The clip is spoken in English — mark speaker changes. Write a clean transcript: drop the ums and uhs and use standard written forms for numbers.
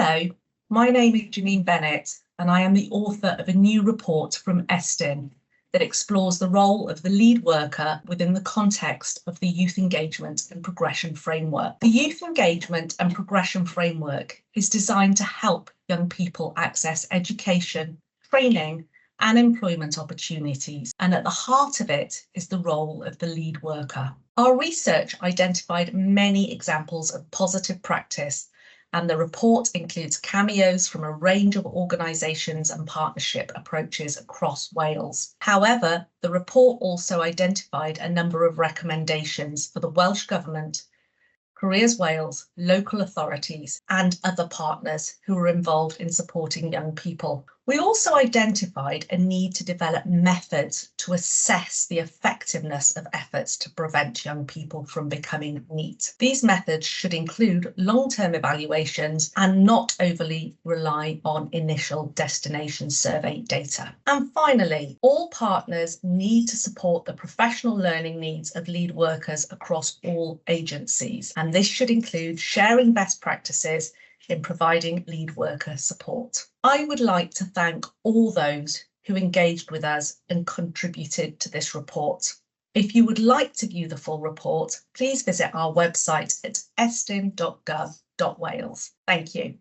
Speaker 1: Hello, my name is Janine Bennett, and I am the author of a new report from Estin that explores the role of the lead worker within the context of the Youth Engagement and Progression Framework. The Youth Engagement and Progression Framework is designed to help young people access education, training, and employment opportunities, and at the heart of it is the role of the lead worker. Our research identified many examples of positive practice, and the report includes cameos from a range of organisations and partnership approaches across Wales. However, the report also identified a number of recommendations for the Welsh Government, Careers Wales, local authorities, and other partners who are involved in supporting young people. We also identified a need to develop methods to assess the effectiveness of efforts to prevent young people from becoming NEET. These methods should include long-term evaluations and not overly rely on initial destination survey data. And finally, all partners need to support the professional learning needs of lead workers across all agencies, and this should include sharing best practices in providing lead worker support. I would like to thank all those who engaged with us and contributed to this report. If you would like to view the full report, please visit our website at estin.gov.wales. Thank you.